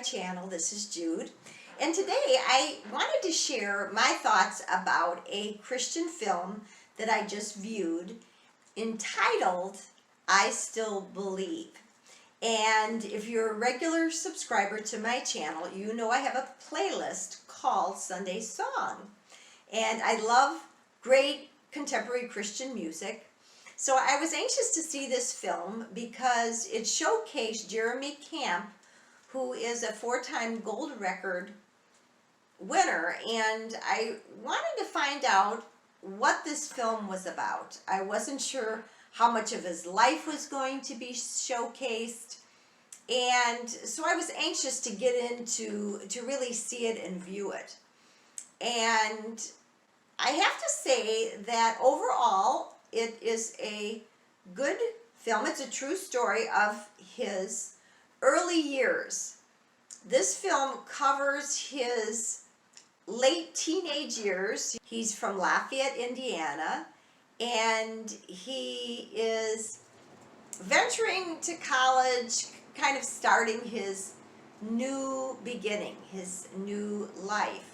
channel. This is Jude, and today I wanted to share my thoughts about a Christian film that I just viewed entitled I Still Believe. And if you're a regular subscriber to my channel, you know I have a playlist called Sunday Song, and I love great contemporary Christian music. So I was anxious to see this film because it showcased Jeremy Camp, who is a 4-time gold record winner, and I wanted to find out what this film was about. I wasn't sure how much of his life was going to be showcased, and so I was anxious to get into to really see it and view it. And I have to say that overall it is a good film. It's a true story of his early years. This film covers his late teenage years. He's from Lafayette, Indiana, and he is venturing to college, kind of starting his new beginning, his new life.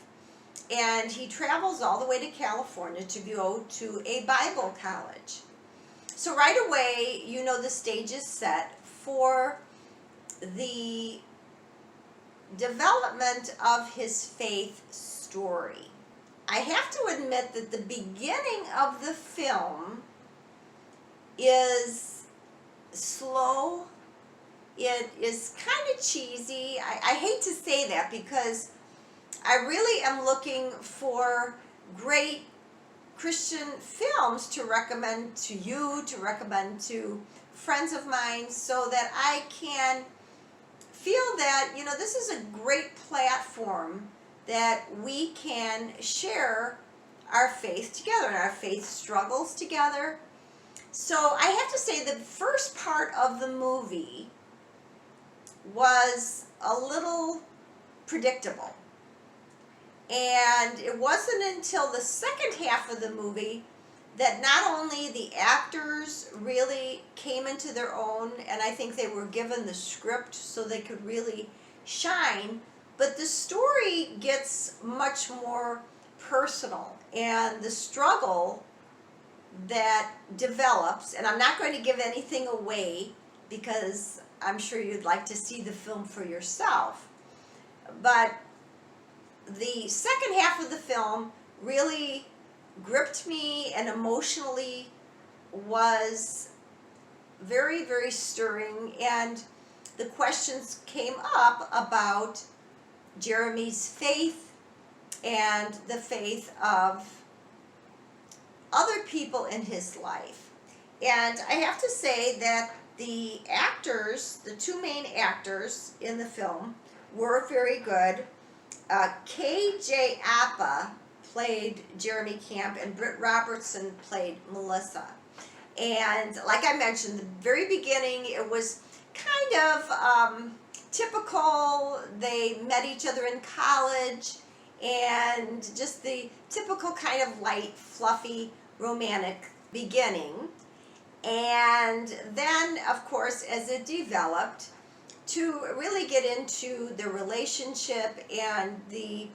And he travels all the way to California to go to a Bible college. So right away, you know, the stage is set for the development of his faith story. I have to admit that the beginning of the film is slow. It is kind of cheesy. I hate to say that because I really am looking for great Christian films to recommend to you, to recommend to friends of mine, so that I can feel that, you know, this is a great platform that we can share our faith together and our faith struggles together. So I have to say the first part of the movie was a little predictable. And it wasn't until the second half of the movie that not only the actors really came into their own, and I think they were given the script so they could really shine, but the story gets much more personal, and the struggle that develops, and I'm not going to give anything away because I'm sure you'd like to see the film for yourself, but the second half of the film really gripped me and emotionally was very, very stirring, and the questions came up about Jeremy's faith and the faith of other people in his life. And I have to say that the actors, the two main actors in the film, were very good. K.J. Apa played Jeremy Camp, and Britt Robertson played Melissa. And like I mentioned, the very beginning, it was kind of typical. They met each other in college, and just the typical kind of light, fluffy, romantic beginning. And then, of course, as it developed, to really get into the relationship and the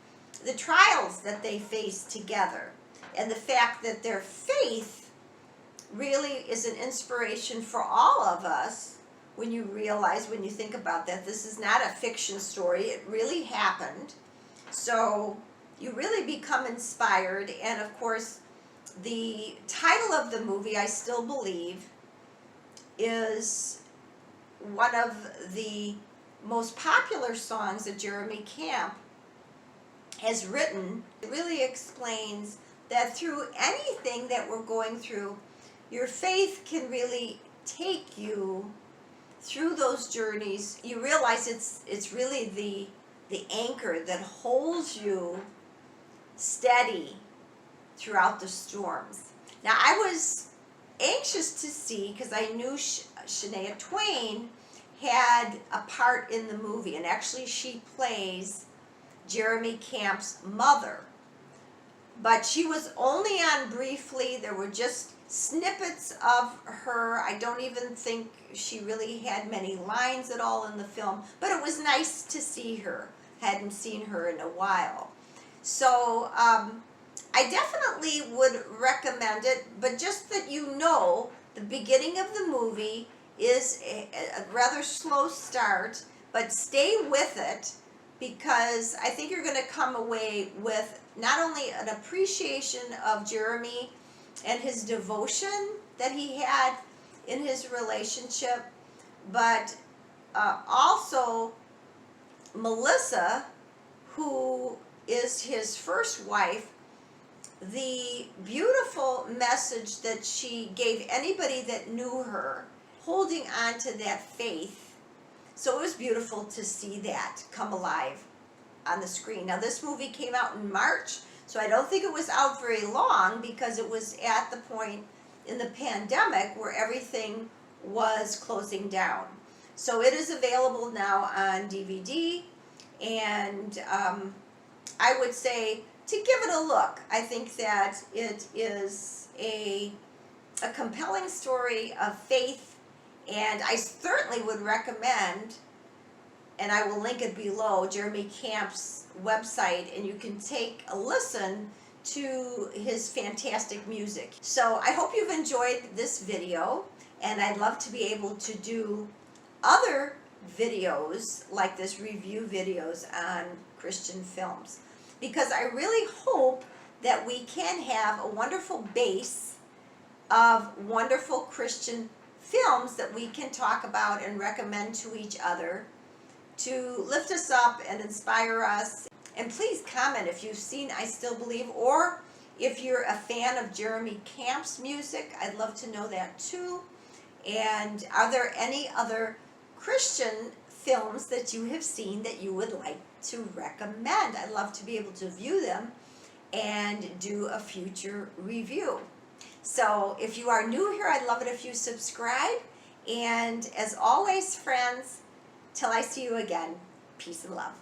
trials that they face together, and the fact that their faith really is an inspiration for all of us. When you realize, when you think about that, this is not a fiction story, it really happened. So you really become inspired. And of course, the title of the movie, I Still Believe, is one of the most popular songs that Jeremy Camp has written. It really explains that through anything that we're going through, your faith can really take you through those journeys. You realize it's really the anchor that holds you steady throughout the storms. Now, I was anxious to see, because I knew Shania Twain had a part in the movie, and actually she plays Jeremy Camp's mother, but she was only on briefly. There were just snippets of her. I don't even think she really had many lines at all in the film, but it was nice to see her. Hadn't seen her in a while. So I definitely would recommend it, but just that you know, the beginning of the movie is a rather slow start, but stay with it, because I think you're going to come away with not only an appreciation of Jeremy and his devotion that he had in his relationship, but also Melissa, who is his first wife, the beautiful message that she gave anybody that knew her, holding on to that faith. So it was beautiful to see that come alive on the screen. Now, this movie came out in March, so I don't think it was out very long, because it was at the point in the pandemic where everything was closing down. So it is available now on DVD, and I would say to give it a look. I think that it is a compelling story of faith, and I certainly would recommend, and I will link it below, Jeremy Camp's website, and you can take a listen to his fantastic music. So I hope you've enjoyed this video, and I'd love to be able to do other videos like this, review videos on Christian films, because I really hope that we can have a wonderful base of wonderful Christian films that we can talk about and recommend to each other to lift us up and inspire us. And please comment if you've seen I Still Believe, or if you're a fan of Jeremy Camp's music. I'd love to know that too. And are there any other Christian films that you have seen that you would like to recommend? I'd love to be able to view them and do a future review. So if you are new here, I'd love it if you subscribe. And as always, friends, till I see you again, peace and love.